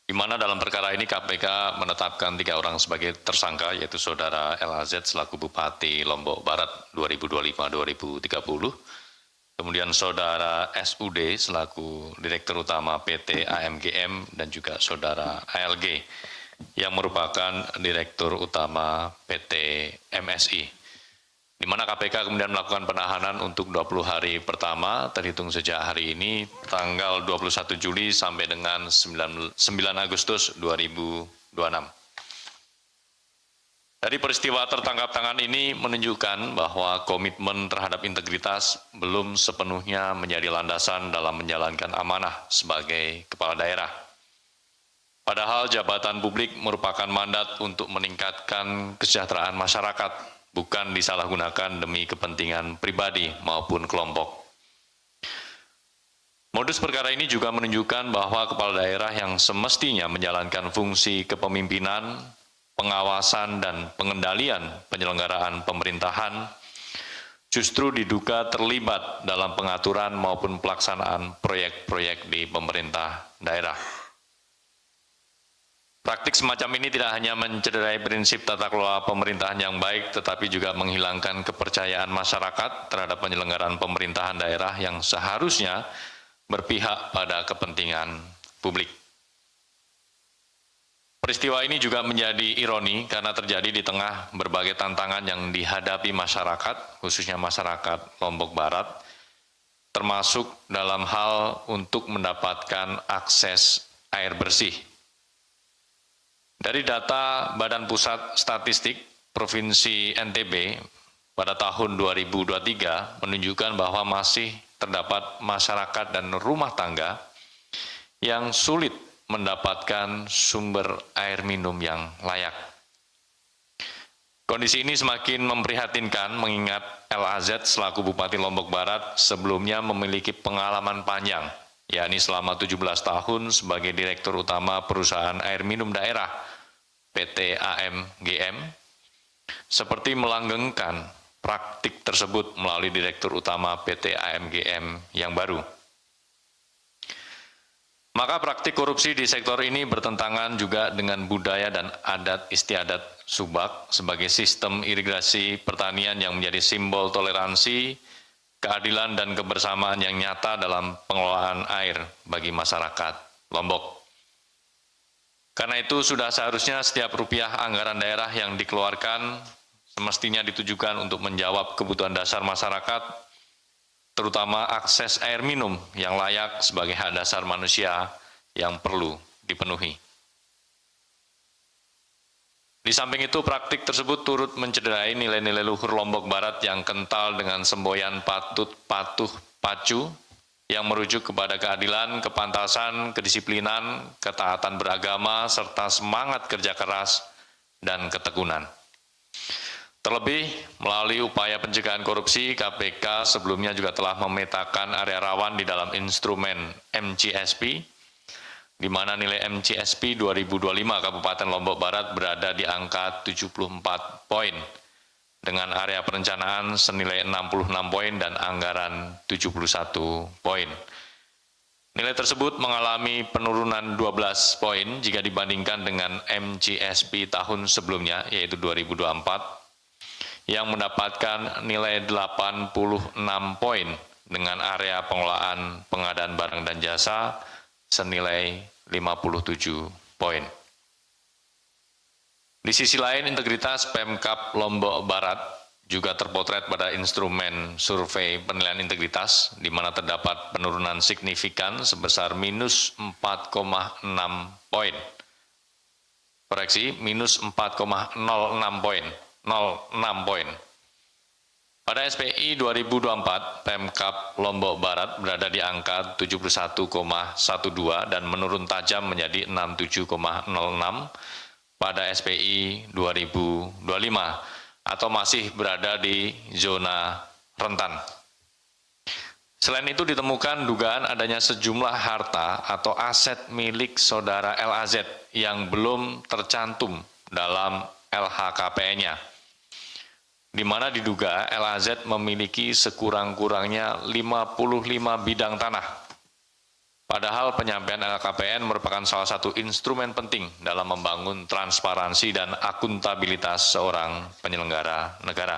di mana dalam perkara ini KPK menetapkan 3 orang sebagai tersangka, yaitu Saudara LAZ selaku Bupati Lombok Barat 2025-2030, kemudian Saudara SUD selaku Direktur Utama PT AMGM, dan juga Saudara ALG yang merupakan Direktur Utama PT MSI. Di mana KPK kemudian melakukan penahanan untuk 20 hari pertama, terhitung sejak hari ini, tanggal 21 Juli sampai dengan 9 Agustus 2026. Dari peristiwa tertangkap tangan ini menunjukkan bahwa komitmen terhadap integritas belum sepenuhnya menjadi landasan dalam menjalankan amanah sebagai kepala daerah. Padahal jabatan publik merupakan mandat untuk meningkatkan kesejahteraan masyarakat, bukan disalahgunakan demi kepentingan pribadi maupun kelompok. Modus perkara ini juga menunjukkan bahwa kepala daerah yang semestinya menjalankan fungsi kepemimpinan, pengawasan, dan pengendalian penyelenggaraan pemerintahan justru diduga terlibat dalam pengaturan maupun pelaksanaan proyek-proyek di pemerintah daerah. Praktik semacam ini tidak hanya mencederai prinsip tata kelola pemerintahan yang baik, tetapi juga menghilangkan kepercayaan masyarakat terhadap penyelenggaraan pemerintahan daerah yang seharusnya berpihak pada kepentingan publik. Peristiwa ini juga menjadi ironi karena terjadi di tengah berbagai tantangan yang dihadapi masyarakat, khususnya masyarakat Lombok Barat, termasuk dalam hal untuk mendapatkan akses air bersih. Dari data Badan Pusat Statistik Provinsi NTB pada tahun 2023 menunjukkan bahwa masih terdapat masyarakat dan rumah tangga yang sulit mendapatkan sumber air minum yang layak. Kondisi ini semakin memprihatinkan mengingat LAZ selaku Bupati Lombok Barat sebelumnya memiliki pengalaman panjang, yakni selama 17 tahun sebagai Direktur Utama Perusahaan Air Minum Daerah PT AMGM, seperti melanggengkan praktik tersebut melalui Direktur Utama PT AMGM yang baru. Maka praktik korupsi di sektor ini bertentangan juga dengan budaya dan adat istiadat Subak sebagai sistem irigasi pertanian yang menjadi simbol toleransi, keadilan, dan kebersamaan yang nyata dalam pengelolaan air bagi masyarakat Lombok. Karena itu sudah seharusnya setiap rupiah anggaran daerah yang dikeluarkan semestinya ditujukan untuk menjawab kebutuhan dasar masyarakat, terutama akses air minum yang layak sebagai hak dasar manusia yang perlu dipenuhi. Di samping itu, praktik tersebut turut mencederai nilai-nilai luhur Lombok Barat yang kental dengan semboyan patut, patuh, pacu, yang merujuk kepada keadilan, kepantasan, kedisiplinan, ketaatan beragama, serta semangat kerja keras dan ketekunan. Terlebih, melalui upaya pencegahan korupsi, KPK sebelumnya juga telah memetakan area rawan di dalam instrumen MCSP, di mana nilai MCSP 2025 Kabupaten Lombok Barat berada di angka 74 poin, dengan area perencanaan senilai 66 poin dan anggaran 71 poin. Nilai tersebut mengalami penurunan 12 poin jika dibandingkan dengan MCSP tahun sebelumnya, yaitu 2024, yang mendapatkan nilai 86 poin dengan area pengelolaan pengadaan barang dan jasa senilai 57 poin. Di sisi lain, integritas Pemkab Lombok Barat juga terpotret pada instrumen survei penilaian integritas, di mana terdapat penurunan signifikan sebesar minus 4,6 poin. Koreksi, minus 4,06 poin. 06 poin. Pada SPI 2024, Pemkab Lombok Barat berada di angka 71,12 dan menurun tajam menjadi 67,06 pada SPI 2025, atau masih berada di zona rentan. Selain itu ditemukan dugaan adanya sejumlah harta atau aset milik Saudara LAZ yang belum tercantum dalam LHKPN-nya, di mana diduga LAZ memiliki sekurang-kurangnya 55 bidang tanah Padahal penyampaian LHKPN merupakan salah satu instrumen penting dalam membangun transparansi dan akuntabilitas seorang penyelenggara negara.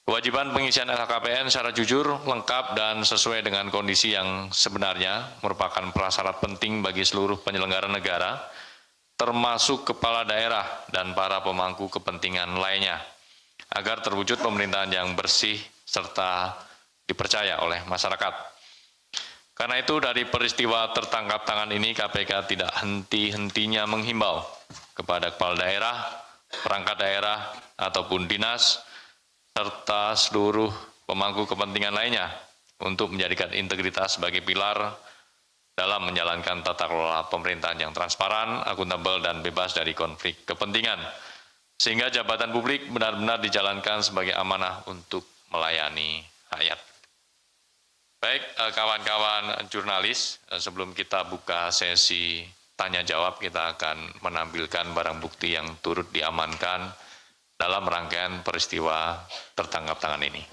Kewajiban pengisian LHKPN secara jujur, lengkap, dan sesuai dengan kondisi yang sebenarnya merupakan prasyarat penting bagi seluruh penyelenggara negara, termasuk kepala daerah dan para pemangku kepentingan lainnya, agar terwujud pemerintahan yang bersih serta dipercaya oleh masyarakat. Karena itu dari peristiwa tertangkap tangan ini KPK tidak henti-hentinya menghimbau kepada kepala daerah, perangkat daerah, ataupun dinas, serta seluruh pemangku kepentingan lainnya untuk menjadikan integritas sebagai pilar dalam menjalankan tata kelola pemerintahan yang transparan, akuntabel, dan bebas dari konflik kepentingan. Sehingga jabatan publik benar-benar dijalankan sebagai amanah untuk melayani rakyat. Baik, kawan-kawan jurnalis, sebelum kita buka sesi tanya jawab, kita akan menampilkan barang bukti yang turut diamankan dalam rangkaian peristiwa tertangkap tangan ini.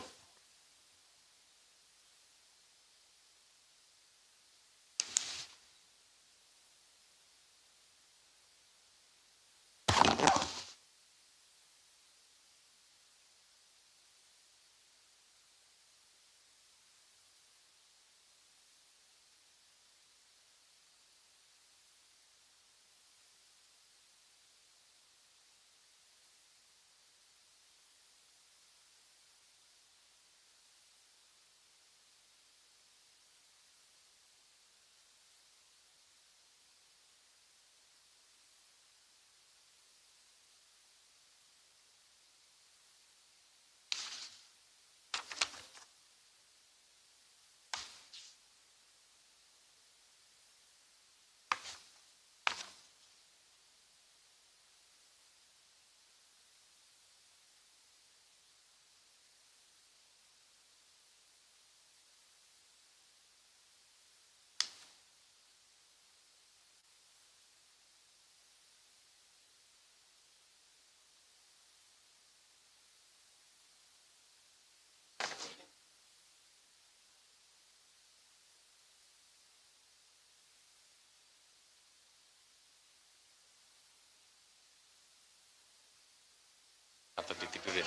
Atau tidurin,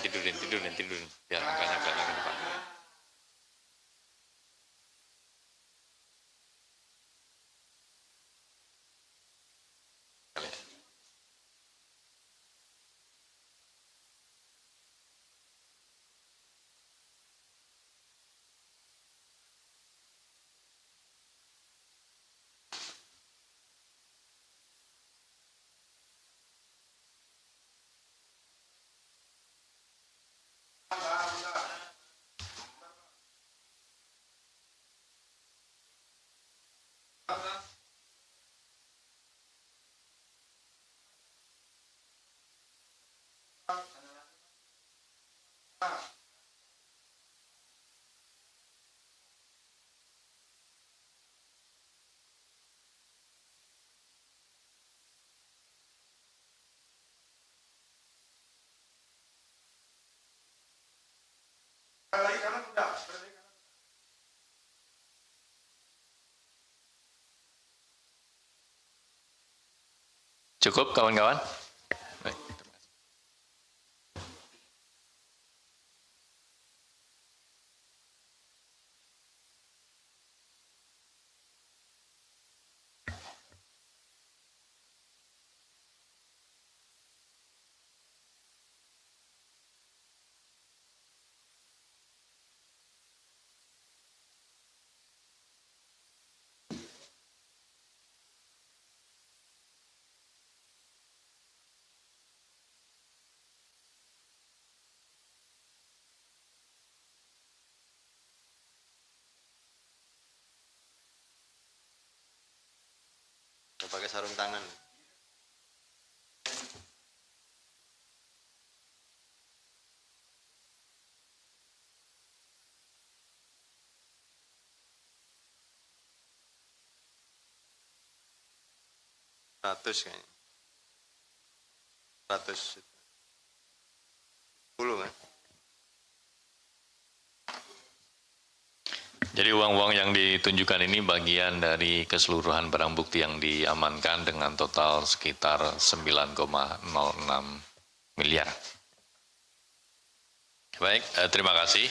biar angkanya kelihatan ke depan. Cukup kawan-kawan? Pakai sarung tangan. Ratus kayaknya. 110 kan? Jadi uang-uang yang ditunjukkan ini bagian dari keseluruhan barang bukti yang diamankan dengan total sekitar 9,06 miliar. Baik, terima kasih.